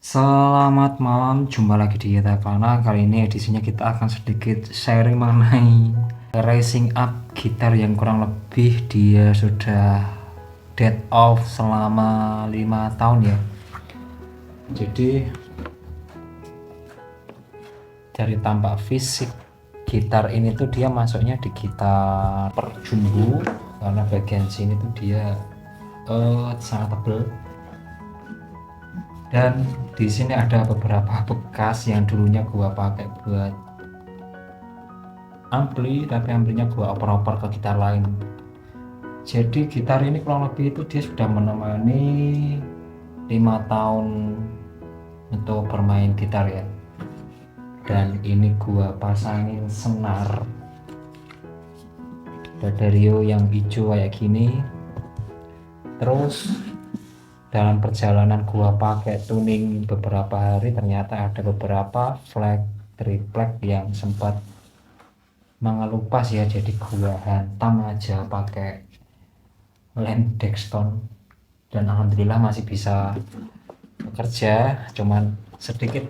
Selamat malam, jumpa lagi di Yatavana. Kali ini edisinya kita akan sedikit sharing mengenai racing up gitar yang kurang lebih dia sudah dead off selama 5 tahun ya. Jadi dari tampak fisik gitar ini tuh dia masuknya di gitar per jumbo, karena bagian sini tuh dia sangat tebal. Dan di sini ada beberapa bekas yang dulunya gua pakai buat ampli, tapi amplinya gua oper-oper ke gitar lain. Jadi gitar ini kurang lebih itu dia sudah menemani 5 tahun untuk bermain gitar ya. Dan ini gua pasangin senar D'Addario yang hijau kayak gini. Terus dalam perjalanan gua pakai tuning beberapa hari, ternyata ada beberapa flag triplek yang sempat mengelupas ya, jadi gua hantam aja pakai lem Dexton dan alhamdulillah masih bisa bekerja. Cuman sedikit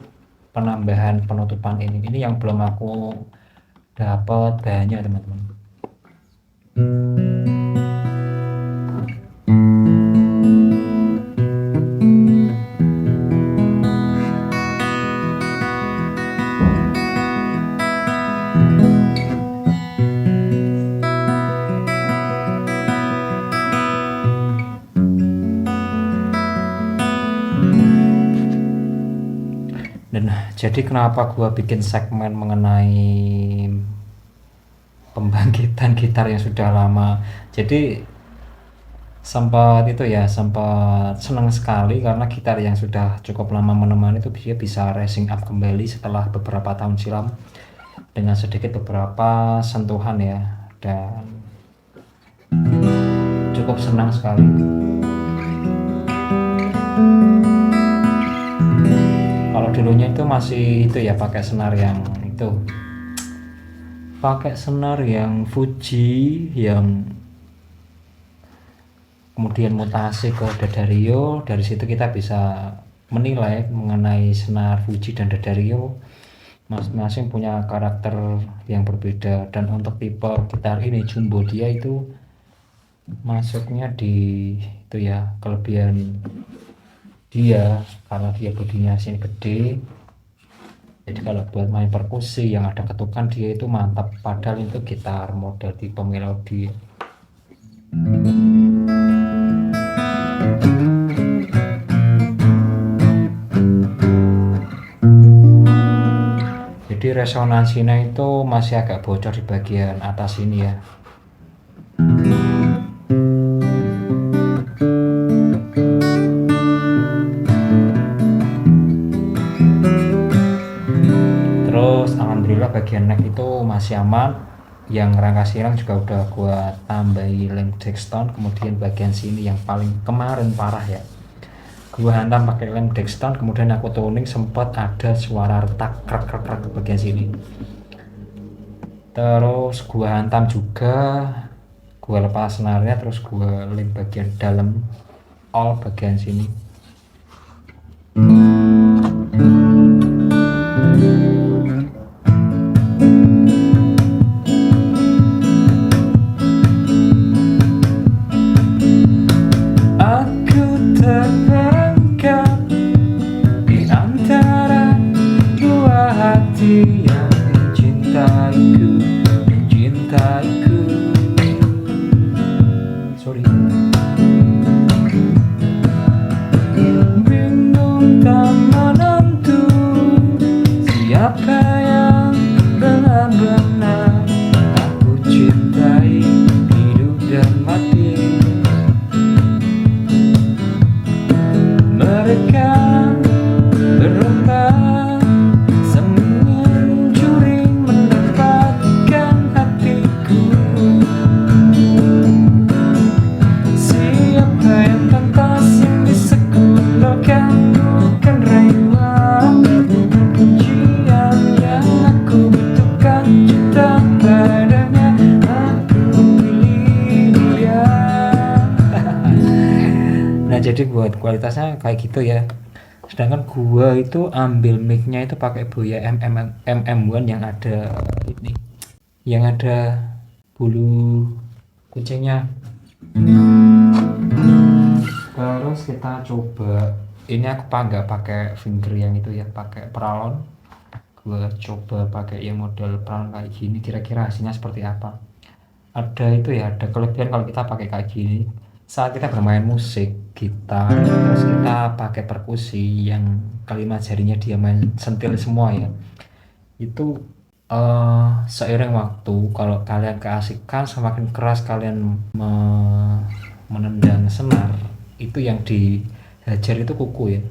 penambahan penutupan ini yang belum aku dapat bahannya teman-teman. Dan jadi kenapa gua bikin segmen mengenai pembangkitan gitar yang sudah lama, jadi sempat senang sekali karena gitar yang sudah cukup lama menemani itu dia bisa racing up kembali setelah beberapa tahun silam dengan sedikit beberapa sentuhan ya, dan cukup senang sekali. Kalau dulunya itu masih itu ya pakai senar yang Fuji yang kemudian mutasi ke D'Addario. Dari situ kita bisa menilai mengenai senar Fuji dan D'Addario masing-masing punya karakter yang berbeda. Dan untuk tipe gitar ini jumbo, dia itu masuknya di itu ya, kelebihan dia karena dia bodinya sini gede, jadi kalau buat main perkusi yang ada ketukan dia itu mantap. Padahal itu gitar model tipe melodi. Jadi resonansinya itu masih agak bocor di bagian atas ini ya. Terus alhamdulillah bagian neck itu masih aman. Yang rangka silang juga udah gua tambahi lem Dexton. Kemudian bagian sini yang paling kemarin parah ya, gua hantam pakai lem Dexton, kemudian aku tuning, sempat ada suara retak krek krek krek ke bagian sini. Terus gua hantam juga, gua lepas senarnya, terus gua lem bagian dalam all bagian sini. Aku terperangkap di antara dua hati yang mencintaiku. Sorry. Bingung tak menentu siapa yang benar-benar aku cintai, hidup dan mati. Mereka berlomba mencuri mendapatkan hatiku. Siapa yang pantas yang bisa kulakukan, bukan rayuan, bukan pujian yang aku butuhkan. Cinta padanya aku pilih dia. Nah jadi buat kualitasnya kayak gitu ya. Sedangkan gua itu ambil mic-nya itu pakai Boya MM1 yang ada ini, yang ada bulu kucingnya. Terus kita coba, ini aku nggak pakai finger yang itu ya, pakai pralon. Gue coba pakai yang model pralon kayak gini, kira-kira hasilnya seperti apa. Ada itu ya, ada kelebihan kalau kita pakai kayak gini. Saat kita bermain musik gitar, terus kita pakai perkusi yang kelima jarinya dia main sentil semua ya. Itu seiring waktu, kalau kalian keasikan, semakin keras kalian menendang senar, itu yang dihajar itu kuku ya.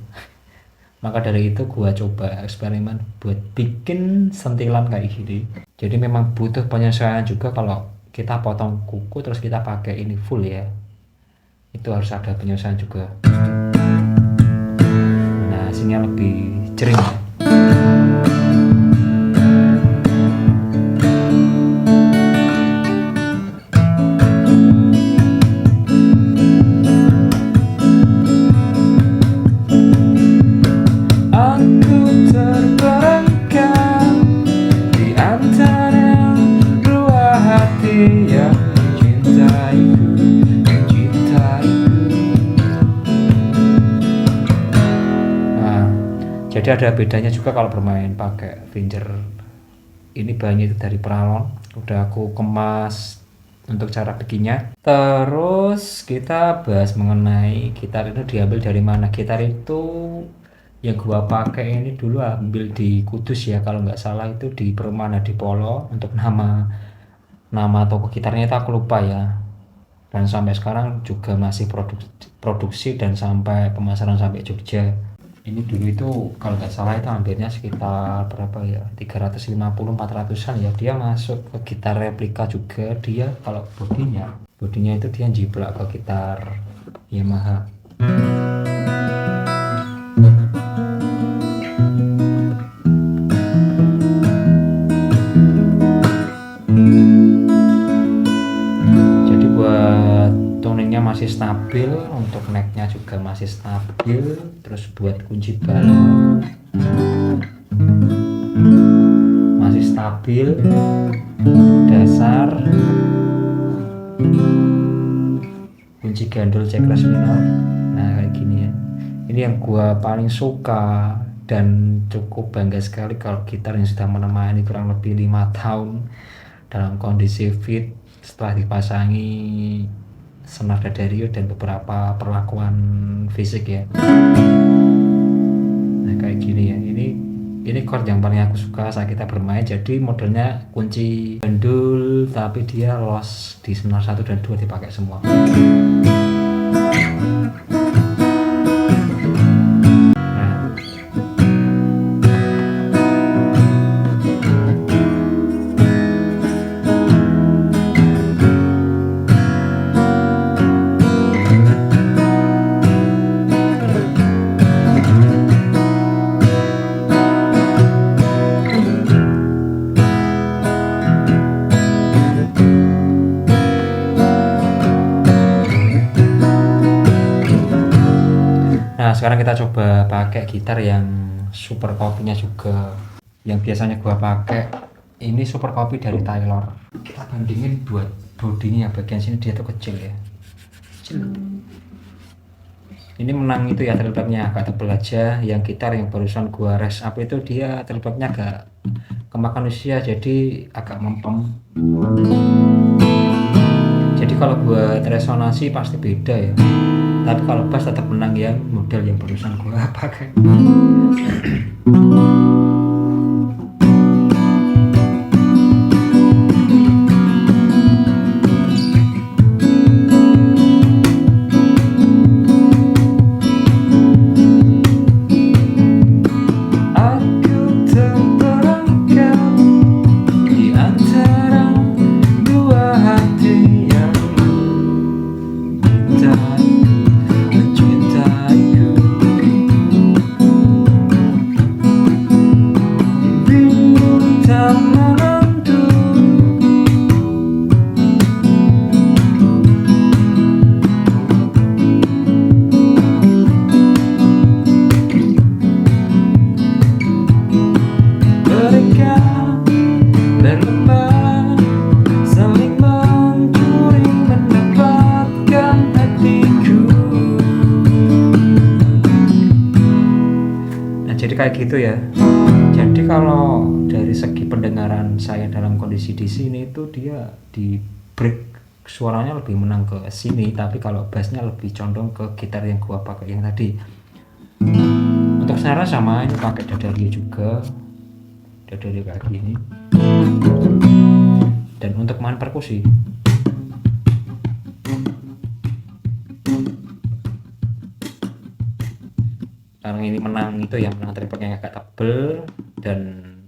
Maka dari itu gua coba eksperimen buat bikin sentilan kayak gini. Jadi memang butuh penyesuaian juga kalau kita potong kuku terus kita pakai ini full ya. Itu harus ada penyesuaian juga. Nah, sini lebih jering ya. Jadi ada bedanya juga kalau bermain pakai finger. Ini bahannya itu dari pralon, udah aku kemas untuk cara bikinnya. Terus kita bahas mengenai gitar itu diambil dari mana. Gitar itu yang gua pakai ini dulu ambil di Kudus ya, kalau nggak salah itu di Perumahan Hadipolo. Untuk nama toko gitarnya itu aku lupa ya. Dan sampai sekarang juga masih produksi dan sampai pemasaran sampai Jogja. Ini dulu itu kalau nggak salah itu hampirnya sekitar berapa ya, 350-400an ya. Dia masuk ke gitar replika juga. Dia kalau bodinya itu dia jiplak ke gitar Yamaha. Jadi buat tuningnya masih stabil, untuk necknya juga masih stabil. Terus buat kunci balu masih stabil, dasar, kunci gandul C keras minor. Nah kayak gini ya. Ini yang gua paling suka dan cukup bangga sekali kalau gitar yang sudah menemani kurang lebih 5 tahun dalam kondisi fit setelah dipasangi senar D'Addario dan beberapa perlakuan fisik ya. Nah kayak gini ya, ini chord yang paling aku suka saat kita bermain. Jadi modelnya kunci gandul tapi dia loss di senar 1 dan 2 dipakai semua. Nah sekarang kita coba pakai gitar yang super copy-nya juga, yang biasanya gua pakai. Ini super copy dari Taylor. Kita bandingin buat bodinya, bagian sini dia tuh kecil ya, kecil. Ini menang itu ya, treble-nya agak tebel aja. Yang gitar yang barusan gua res up itu dia treble-nya agak kemakan usia, jadi agak mempem. Jadi kalau buat resonansi pasti beda ya. Tapi kalau bass tetap menang yang model yang barusan gua pakai. kayak gitu ya. Jadi kalau dari segi pendengaran saya dalam kondisi di sini itu dia di break suaranya lebih menang ke sini, tapi kalau bassnya lebih condong ke gitar yang gua pakai yang tadi. Untuk senar sama, ini pakai dadari juga, dadari kayak gini. Dan untuk main perkusi, karena ini menang itu yang menang tripodnya agak tebel dan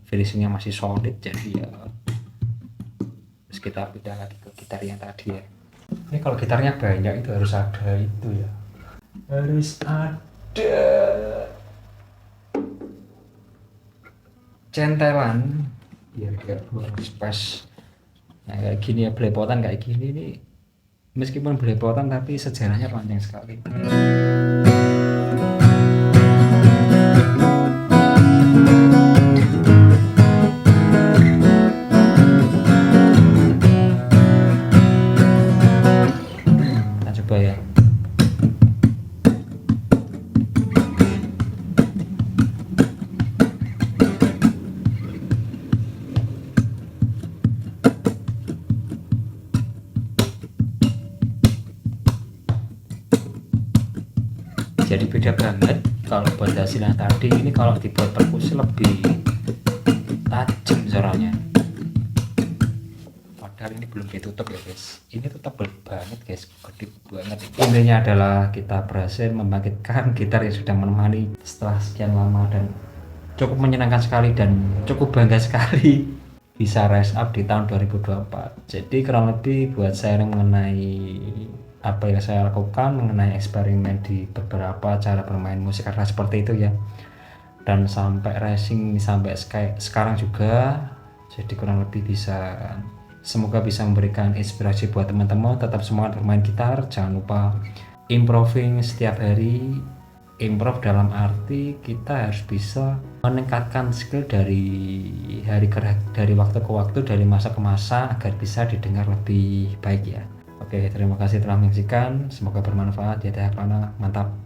finishingnya masih solid, jadi ya terus kita pindah lagi ke gitar yang tadi ya. Ini kalau gitarnya banyak itu harus ada itu ya, harus ada centelan biar dia pas. Nah kayak gini ya, belepotan kayak gini nih, meskipun belepotan tapi sejarahnya panjang sekali. Kita coba ya. Jadi beda banget kalau buat hasil yang tadi. Ini kalau dibuat perkusi lebih tajam suaranya, padahal ini belum ditutup ya guys. Ini tuh tebal banget guys, gede banget. Intinya adalah kita berhasil membangkitkan gitar yang sudah menemani setelah sekian lama, dan cukup menyenangkan sekali dan cukup bangga sekali bisa rise up di tahun 2024. Jadi kurang lebih buat sharing mengenai apa yang saya lakukan, mengenai eksperimen di beberapa cara bermain musik karena seperti itu ya, dan sampai racing sampai sekarang juga. Jadi kurang lebih semoga bisa memberikan inspirasi buat teman-teman tetap semangat bermain gitar. Jangan lupa improving setiap hari. Improve dalam arti kita harus bisa meningkatkan skill dari waktu ke waktu, dari masa ke masa, agar bisa didengar lebih baik ya. Oke, terima kasih telah menyaksikan. Semoga bermanfaat ya. Mantap.